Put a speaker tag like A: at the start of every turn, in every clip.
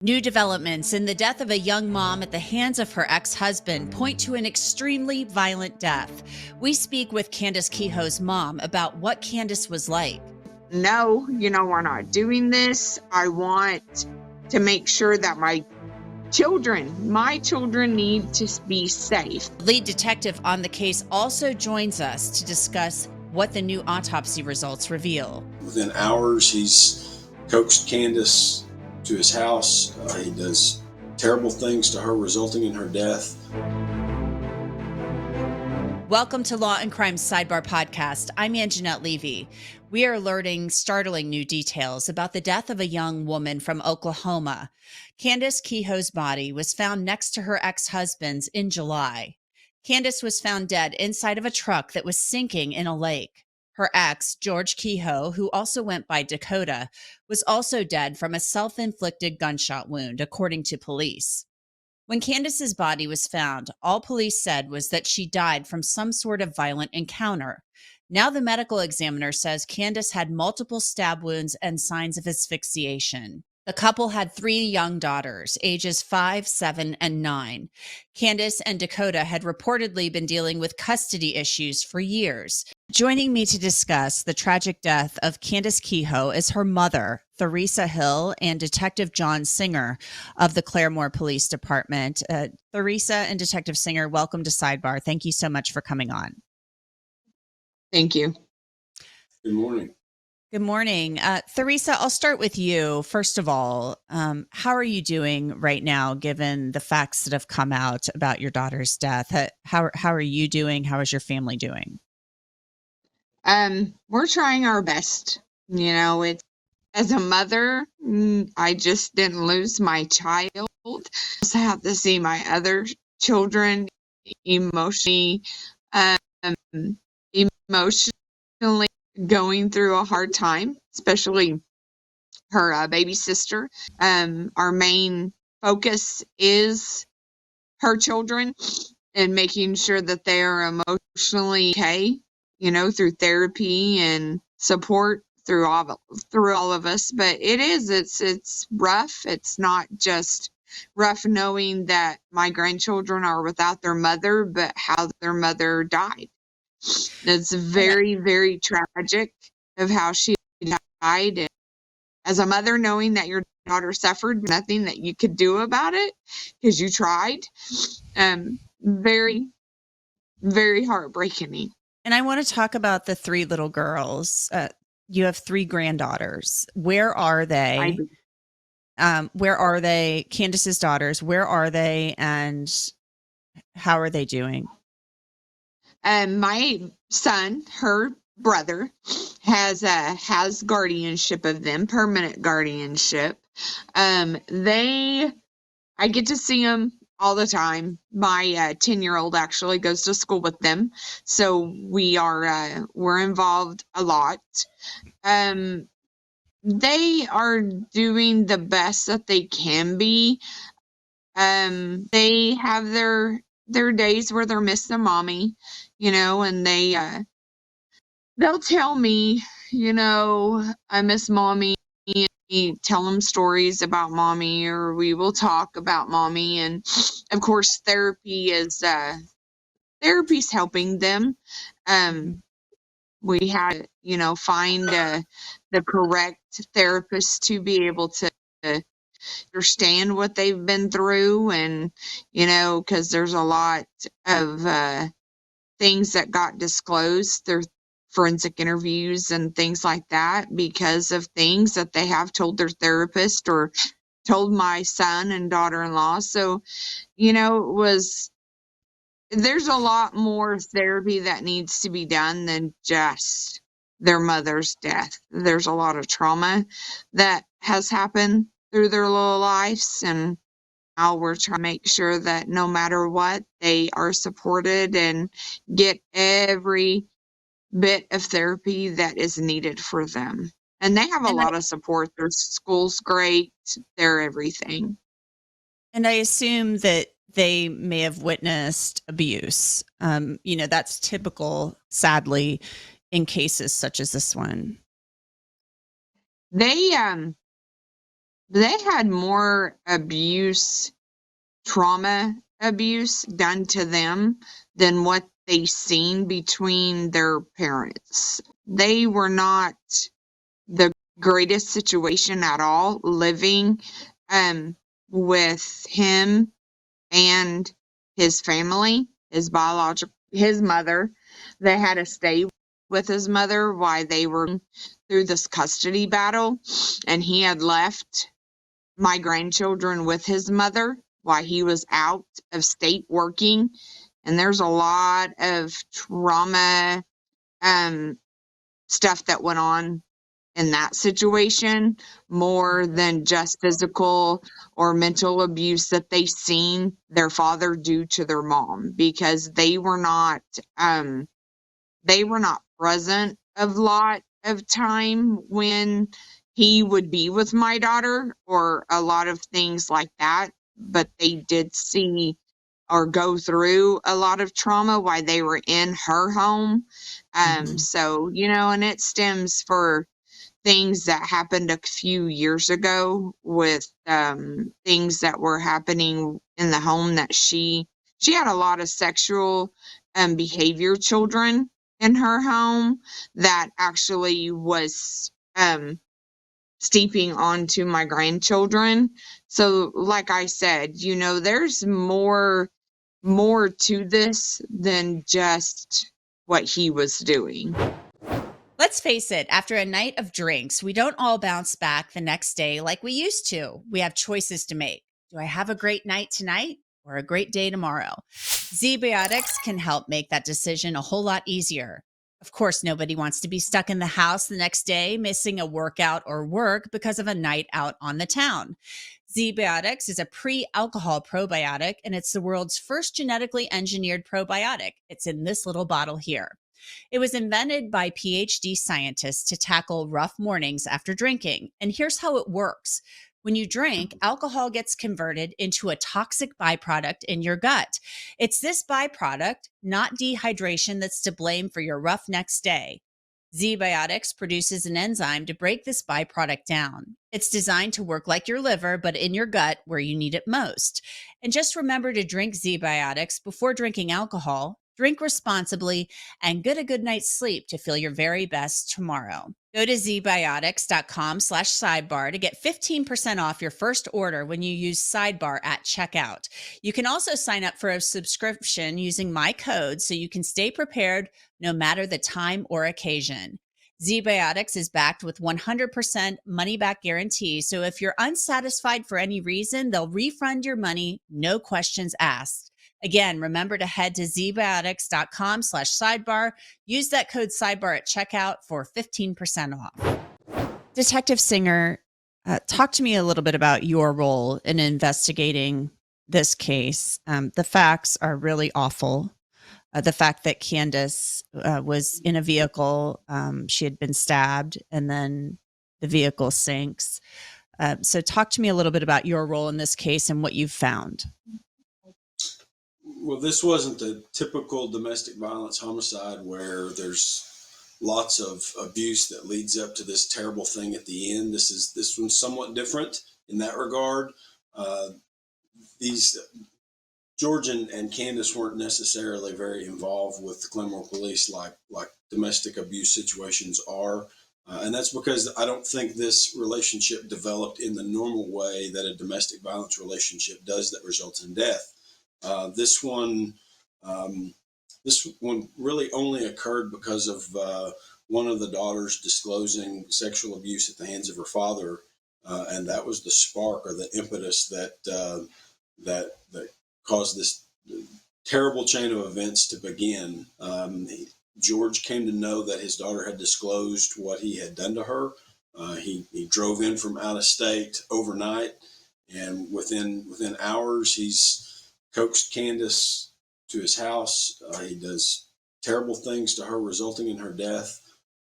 A: New developments in the death of a young mom at the hands of her ex-husband point to an extremely violent death. We speak with Candace Kehoe's mom about what Candace was like.
B: No, we're not doing this. I want to make sure that my children need to be safe.
A: Lead detective on the case also joins us to discuss what the new autopsy results reveal.
C: Within hours, he's coaxed Candace to his house. He does terrible things to her, resulting in her death.
A: Welcome to Law&Crime Sidebar podcast. I'm Angenette Levy. We are learning startling new details about the death of a young woman from Oklahoma. Candace Kehoe's body was found next to her ex-husband's in July. Candace was found dead inside of a truck that was sinking in a lake. Her ex, George Kehoe, who also went by Dakota, was also dead from a self-inflicted gunshot wound, according to police. When Candace's body was found, all police said was that she died from some sort of violent encounter. Now the medical examiner says Candace had multiple stab wounds and signs of asphyxiation. The couple had 3 young daughters, ages 5, 7, and 9. Candace and Dakota had reportedly been dealing with custody issues for years. Joining me to discuss the tragic death of Candace Kehoe is her mother, Thuresa Hill, and Detective John Singer of the Claremore Police Department. Thuresa and Detective Singer, welcome to Sidebar. Thank you so much for coming on.
B: Thank you.
C: Good morning.
A: Good morning. Thuresa, I'll start with you. First of all, how are you doing right now, given the facts that have come out about your daughter's death? How are you doing? How is your family doing?
B: We're trying our best. It's as a mother, I just didn't lose my child. I also have to see my other children emotionally going through a hard time, especially her baby sister. Our main focus is her children and making sure that they are emotionally okay, through therapy and support through all of us. But it's rough. It's not just rough knowing that my grandchildren are without their mother, but how their mother died. It's very, very tragic of how she died. And as a mother, knowing that your daughter suffered, nothing that you could do about it because you tried. Very, very heartbreaking.
A: And I want to talk about the 3 little girls. You have 3 granddaughters. Where are they? Where are they? Candace's daughters, where are they and how are they doing?
B: My son, her brother, has guardianship of them, permanent guardianship. I get to see them all the time. My 10-year-old actually goes to school with them, so we're involved a lot. They are doing the best that they can be. They have their days where they're missing mommy, and they'll tell me, I miss mommy. Tell them stories about mommy, or we will talk about mommy. And of course, therapy's helping them. We had, find the correct therapist to be able to understand what they've been through, and because there's a lot of things that got disclosed, their forensic interviews and things like that, because of things that they have told their therapist or told my son and daughter-in-law. So there's a lot more therapy that needs to be done than just their mother's death. There's a lot of trauma that has happened through their little lives, and now we're trying to make sure that no matter what, they are supported and get every bit of therapy that is needed for them. And they have a lot of support. Their school's great. They're everything.
A: And I assume that they may have witnessed abuse. That's typical, sadly, in cases such as this one.
B: They they had more abuse, trauma abuse done to them than what they seen between their parents. They were not the greatest situation at all living with him and his family, his mother. They had to stay with his mother while they were through this custody battle, and he had left my grandchildren with his mother while he was out of state working. And there's a lot of trauma stuff that went on in that situation, more than just physical or mental abuse that they seen their father do to their mom, because they were not present a lot of time when he would be with my daughter or a lot of things like that, but they did see or go through a lot of trauma while they were in her home. So, and it stems for things that happened a few years ago with things that were happening in the home, that she had a lot of sexual behavior children in her home that actually was steeping onto my grandchildren. So like I said, there's more to this than just what he was doing.
A: Let's face it, after a night of drinks, we don't all bounce back the next day like we used to. We have choices to make. Do I have a great night tonight or a great day tomorrow? ZBiotics can help make that decision a whole lot easier. Of course, nobody wants to be stuck in the house the next day, missing a workout or work because of a night out on the town. ZBiotics is a pre-alcohol probiotic, and it's the world's first genetically engineered probiotic. It's in this little bottle here. It was invented by PhD scientists to tackle rough mornings after drinking. And here's how it works. When you drink, alcohol gets converted into a toxic byproduct in your gut. It's this byproduct, not dehydration, that's to blame for your rough next day. ZBiotics produces an enzyme to break this byproduct down. It's designed to work like your liver, but in your gut where you need it most. And just remember to drink ZBiotics before drinking alcohol. Drink responsibly and get a good night's sleep to feel your very best tomorrow. Go to ZBiotics.com/sidebar to get 15% off your first order when you use Sidebar at checkout. You can also sign up for a subscription using my code so you can stay prepared no matter the time or occasion. ZBiotics is backed with 100% money-back guarantee, so if you're unsatisfied for any reason, they'll refund your money, no questions asked. Again, remember to head to ZBiotics.com/sidebar. Use that code sidebar at checkout for 15% off. Detective Singer, talk to me a little bit about your role in investigating this case. The facts are really awful. The fact that Candace was in a vehicle, she had been stabbed, and then the vehicle sinks. So talk to me a little bit about your role in this case and what you've found.
C: Well, this wasn't the typical domestic violence homicide where there's lots of abuse that leads up to this terrible thing at the end. This one's somewhat different in that regard. These George and Candace weren't necessarily very involved with the Claremore police like domestic abuse situations are. And that's because I don't think this relationship developed in the normal way that a domestic violence relationship does that results in death. This one really only occurred because of one of the daughters disclosing sexual abuse at the hands of her father, and that was the spark or the impetus that caused this terrible chain of events to begin. George came to know that his daughter had disclosed what he had done to her. He drove in from out of state overnight, and within hours, he's coaxed Candace to his house. He does terrible things to her, resulting in her death.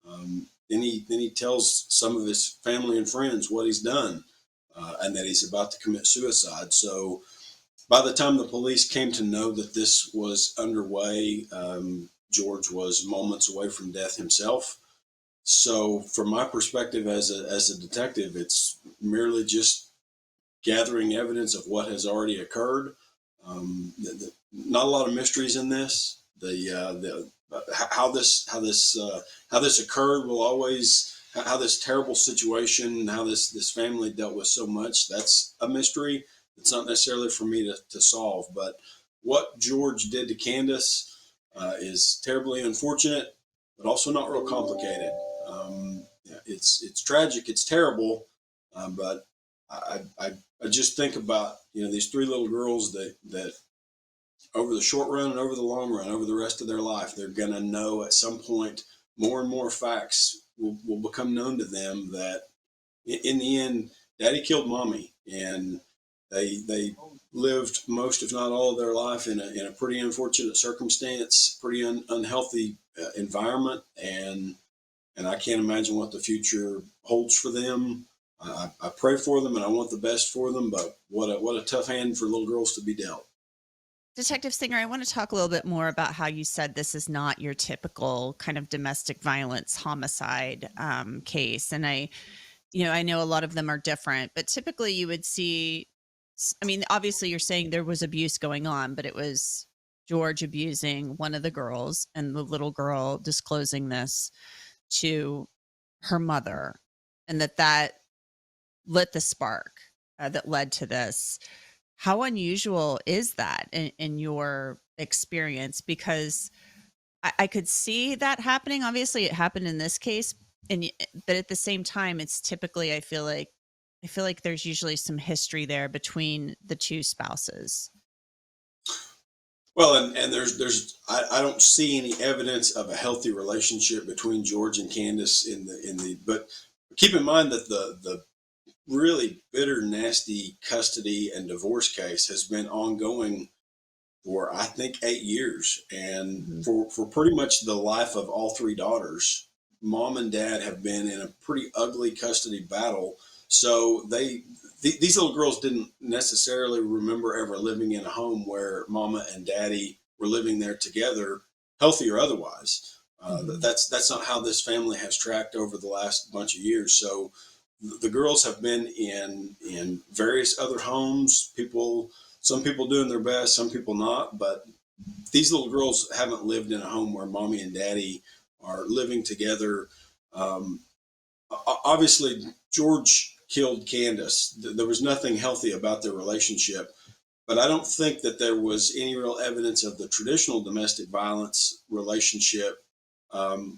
C: Then he tells some of his family and friends what he's done, and that he's about to commit suicide. So by the time the police came to know that this was underway, George was moments away from death himself. So from my perspective as a detective, it's merely just gathering evidence of what has already occurred. Not a lot of mysteries in this. How this occurred will always, how this terrible situation, how this family dealt with so much, that's a mystery. It's not necessarily for me to solve. But what George did to Candace is terribly unfortunate, but also not real complicated. It's tragic, it's terrible, but I just think about these three little girls that over the short run and over the long run, over the rest of their life, they're going to know at some point more and more facts will become known to them that in the end, Daddy killed Mommy, and they lived most, if not all, of their life in a pretty unfortunate circumstance, pretty unhealthy environment, and I can't imagine what the future holds for them. I pray for them and I want the best for them, but what a tough hand for little girls to be dealt.
A: Detective Singer, I want to talk a little bit more about how you said this is not your typical kind of domestic violence homicide case. And I know a lot of them are different, but typically you would see, I mean, obviously you're saying there was abuse going on, but it was George abusing one of the girls and the little girl disclosing this to her mother, and that lit the spark that led to this. How unusual is that in your experience? Because I could see that happening. Obviously it happened in this case, but at the same time, it's typically, I feel like there's usually some history there between the two spouses.
C: Well, and I don't see any evidence of a healthy relationship between George and Candace but keep in mind that the really bitter, nasty custody and divorce case has been ongoing for, I think, 8 years. And for pretty much the life of all three daughters, Mom and Dad have been in a pretty ugly custody battle. So these little girls didn't necessarily remember ever living in a home where Mama and Daddy were living there together, healthy or otherwise. That's not how this family has tracked over the last bunch of years. So the girls have been in various other homes. Some people doing their best, some people not. But these little girls haven't lived in a home where Mommy and Daddy are living together. Obviously, George killed Candace. There was nothing healthy about their relationship. But I don't think that there was any real evidence of the traditional domestic violence relationship,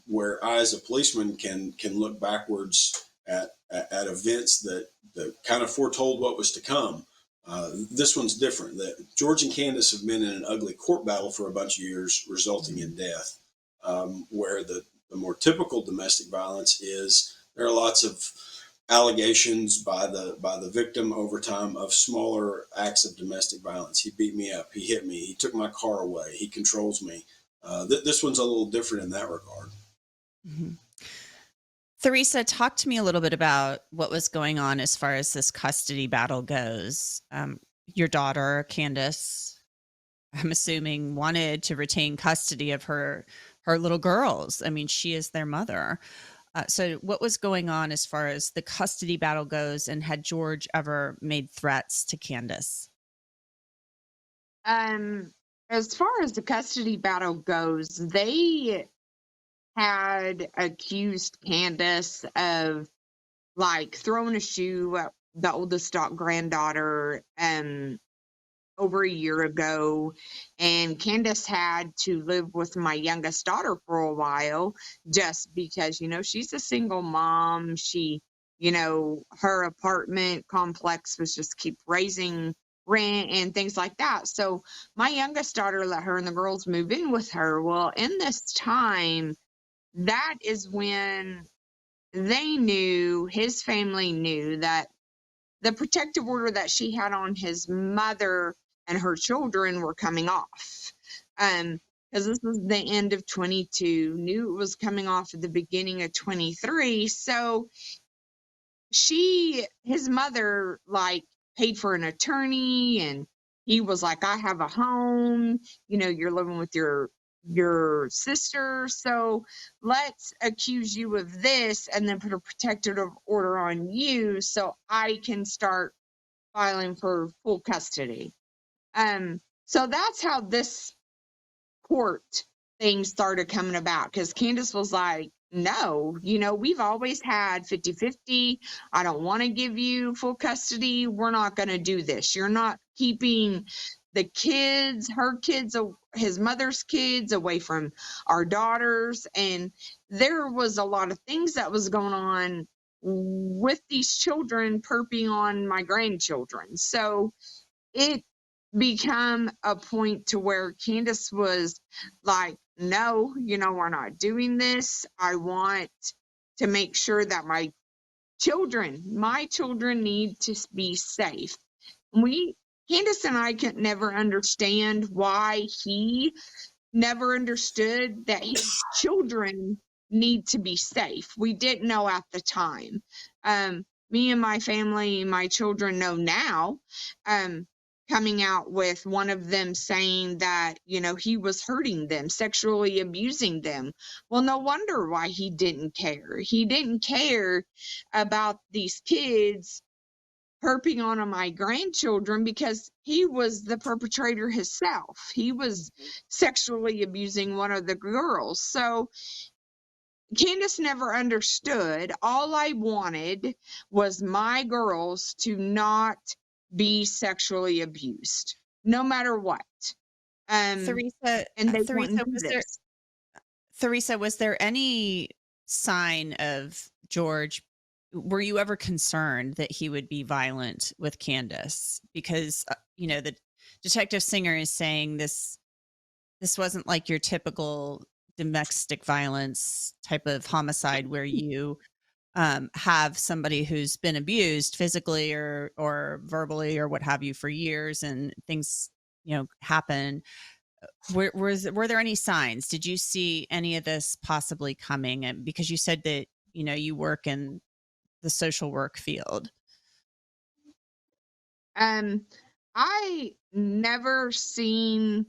C: where I, as a policeman, can look backwards at events that kind of foretold what was to come. This one's different. That George and Candace have been in an ugly court battle for a bunch of years, resulting in death. Where the more typical domestic violence is, there are lots of allegations by the victim over time of smaller acts of domestic violence. He beat me up. He hit me. He took my car away. He controls me. This one's a little different in that regard.
A: Mm-hmm. Thuresa, talk to me a little bit about what was going on as far as this custody battle goes. Your daughter, Candace, I'm assuming, wanted to retain custody of her little girls. I mean, she is their mother. So what was going on as far as the custody battle goes, and had George ever made threats to Candace?
B: As far as the custody battle goes, they had accused Candace of like throwing a shoe at the oldest granddaughter over a year ago, and Candace had to live with my youngest daughter for a while just because she's a single mom. She her apartment complex was just keep raising rent and things like that. So my youngest daughter let her and the girls move in with her. Well, in this time, that is when his family knew that the protective order that she had on his mother and her children were coming off. Because this was the end of 22, knew it was coming off at the beginning of 23. So his mother like paid for an attorney, and he was like, I have a home, you're living with your sister, so let's accuse you of this and then put a protective order on you so I can start filing for full custody. So that's how this court thing started coming about, because Candace was like, no, we've always had 50-50. I don't want to give you full custody. We're not going to do this. You're not keeping the kids, her kids, his mother's kids away from our daughters. And there was a lot of things that was going on with these children perping on my grandchildren. So it become a point to where Candace was like, no, we're not doing this. I want to make sure that my children need to be safe. Candace and I could never understand why he never understood that his children need to be safe. We didn't know at the time. Me and my family, my children know now, coming out with one of them saying that, he was hurting them, sexually abusing them. Well, no wonder why he didn't care. He didn't care about these kids herping on my grandchildren because he was the perpetrator himself. He was sexually abusing one of the girls. So Candace never understood. All I wanted was my girls to not be sexually abused, no matter what.
A: Thuresa,
B: And they
A: Thuresa,
B: wouldn't do this.
A: Thuresa, was there any sign of George? Were you ever concerned that he would be violent with Candace? Because, the detective Singer is saying this wasn't like your typical domestic violence type of homicide where you have somebody who's been abused physically or verbally or what have you for years, and things, happen. Were there any signs? Did you see any of this possibly coming? And because you said that, you work in the social work field.
B: I never seen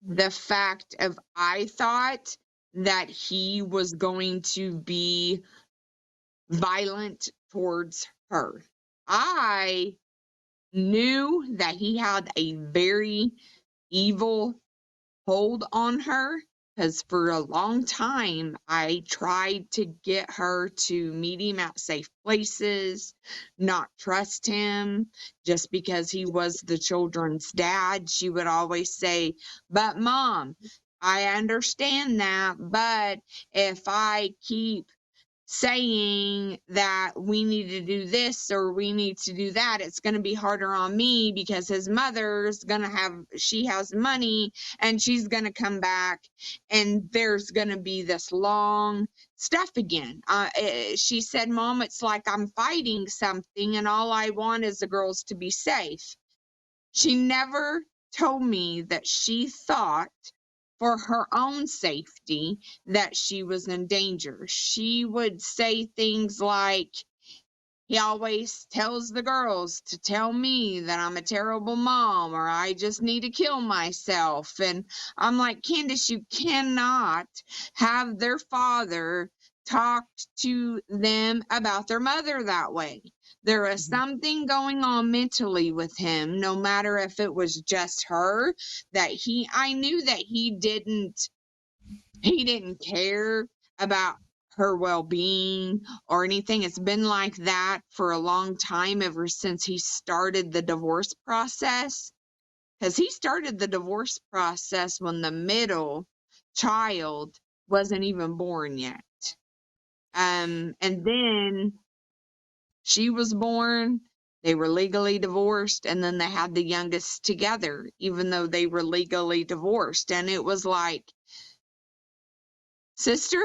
B: the fact of, I thought that he was going to be violent towards her. I knew that he had a very evil hold on her, because for a long time I tried to get her to meet him at safe places, not trust him just because he was the children's dad. She would always say, but Mom, I understand that, but if I keep saying that we need to do this or we need to do that, it's going to be harder on me because his mother's going to she has money and she's going to come back and there's going to be this long stuff again. She said, Mom, it's like I'm fighting something and all I want is the girls to be safe. She never told me that she thought for her own safety that she was in danger. She would say things like, he always tells the girls to tell me that I'm a terrible mom or I just need to kill myself. And I'm like, Candace, you cannot have their father talk to them about their mother that way. There is something going on mentally with him, no matter if it was just her, that I knew that he didn't care about her well-being or anything. It's been like that for a long time, ever since he started the divorce process, because he started the divorce process when the middle child wasn't even born yet. And then she was born, they were legally divorced, and then they had the youngest together, even though they were legally divorced. And it was like, sister,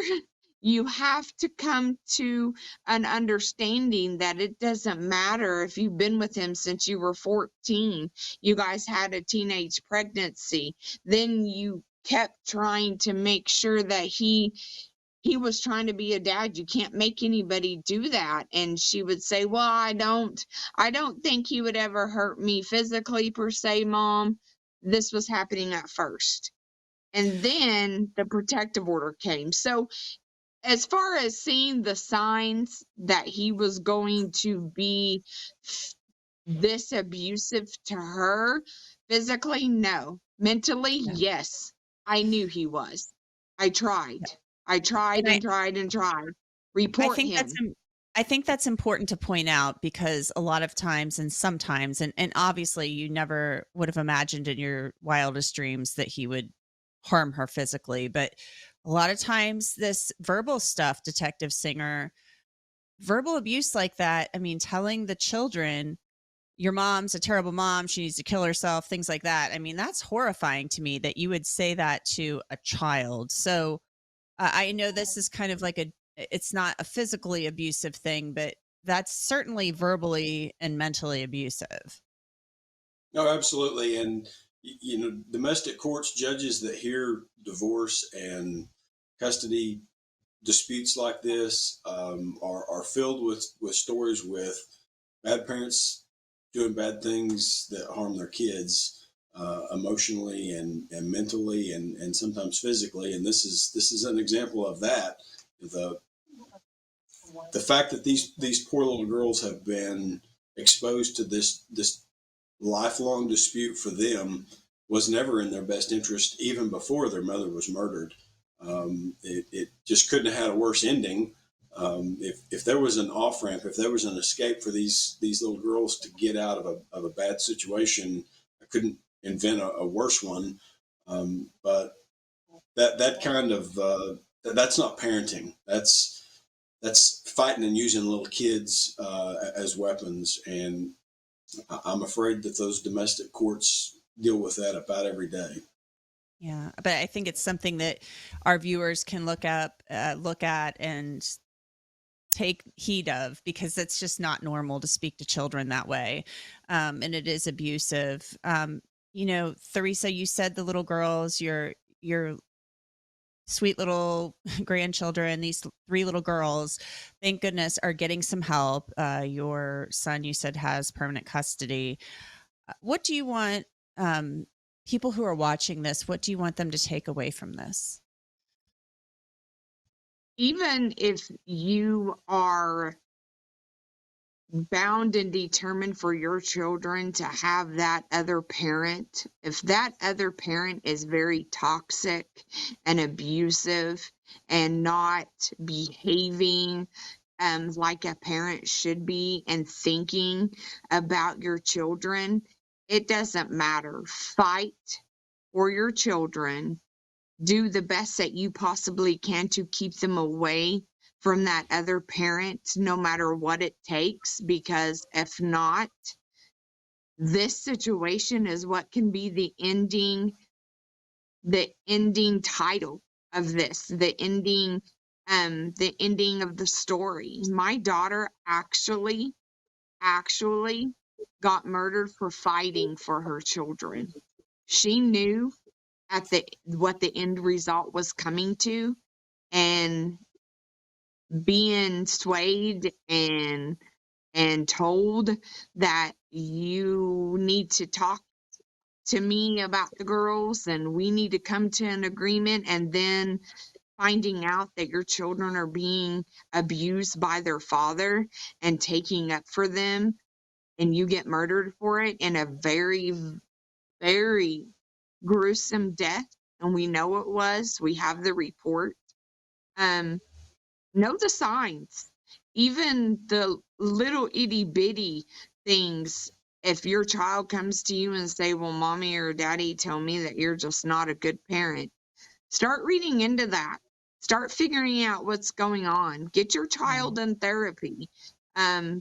B: you have to come to an understanding that it doesn't matter if you've been with him since you were 14. You guys had a teenage pregnancy. Then you kept trying to make sure that he was trying to be a dad. You can't make anybody do that. And she would say, well, I don't think he would ever hurt me physically per se, Mom. This was happening at first. And then the protective order came. So as far as seeing the signs that he was going to be this abusive to her. Physically, no. Mentally,
A: Yeah.
B: yes. I knew he was. I tried.
A: Yeah.
B: I tried
A: And
B: and tried and tried.
A: I
B: Report
A: think that's
B: him.
A: I think that's important to point out because a lot of times and sometimes and obviously you never would have imagined in your wildest dreams that he would harm her physically, but a lot of times this verbal stuff, Detective Singer, verbal abuse like that, I mean, telling the children your mom's a terrible mom, she needs to kill herself, things like that. I mean, that's horrifying to me that you would say that to a child. So I know this is kind of like it's not a physically abusive thing, but that's certainly verbally and mentally abusive.
C: No, absolutely. And, domestic courts, judges that hear divorce and custody disputes like this are filled with stories with bad parents doing bad things that harm their kids emotionally and mentally and sometimes physically. And this is an example of that. The the fact that these poor little girls have been exposed to this lifelong dispute for them was never in their best interest, even before their mother was murdered. It just couldn't have had a worse ending. If there was an off ramp, if there was an escape for these little girls to get out of a bad situation, I couldn't invent a worse one. But that kind of that's not parenting. That's fighting and using little kids as weapons, and I'm afraid that those domestic courts deal with that about every day.
A: Yeah, but I think it's something that our viewers can look at, and take heed of because it's just not normal to speak to children that way, and it is abusive. Thuresa, you said the little girls, your sweet little grandchildren, these three little girls, thank goodness, are getting some help. Your son, you said, has permanent custody. What do you want people who are watching this? What do you want them to take away from this?
B: Even if you are bound and determined for your children to have that other parent, if that other parent is very toxic and abusive and not behaving like a parent should be and thinking about your children, it doesn't matter. Fight for your children. Do the best that you possibly can to keep them away from that other parent, no matter what it takes, because if not, this situation is what can be the ending title of this, the ending of the story. My daughter actually got murdered for fighting for her children. She knew at the what the end result was coming to, and being swayed and told that you need to talk to me about the girls and we need to come to an agreement, and then finding out that your children are being abused by their father and taking up for them, and you get murdered for it in a very, very gruesome death. And we know it was. We have the report. Um, know the signs, even the little itty bitty things. If your child comes to you and say, well, mommy or daddy tell me that you're just not a good parent, start reading into that. Start figuring out what's going on. Get your
A: Yeah.
B: child in therapy.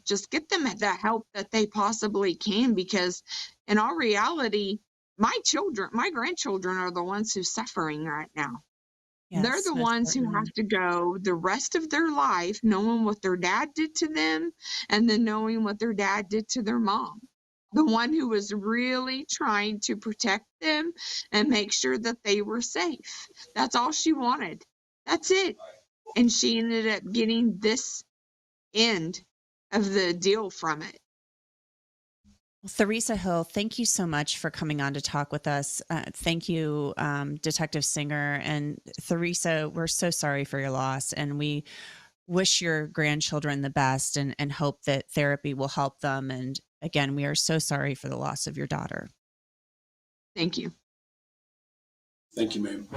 B: Just get them the help that they possibly can, because in all reality, my grandchildren are the ones who's suffering right now. They're
A: Yes,
B: the
A: most
B: ones who have
A: certainly.
B: to go the rest of their life knowing what their dad did to them, and then knowing what their dad did to their mom. The one who was really trying to protect them and make sure that they were safe. That's all she wanted. That's it. And she ended up getting this end of the deal from it.
A: Well, Thuresa Hill, thank you so much for coming on to talk with us. Thank you, Detective Singer. And Thuresa, we're so sorry for your loss. And we wish your grandchildren the best and hope that therapy will help them and Again, we are so sorry for the loss of your daughter.
B: Thank you.
C: Thank you, ma'am.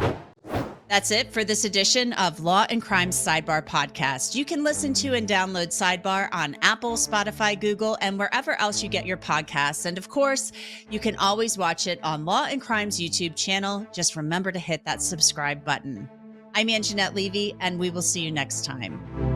A: That's it for this edition of Law and Crime Sidebar podcast. You can listen to and download Sidebar on Apple, Spotify, Google, and wherever else you get your podcasts. And of course, you can always watch it on Law and Crime's YouTube channel. Just remember to hit that subscribe button. I'm Angenette Levy, and we will see you next time.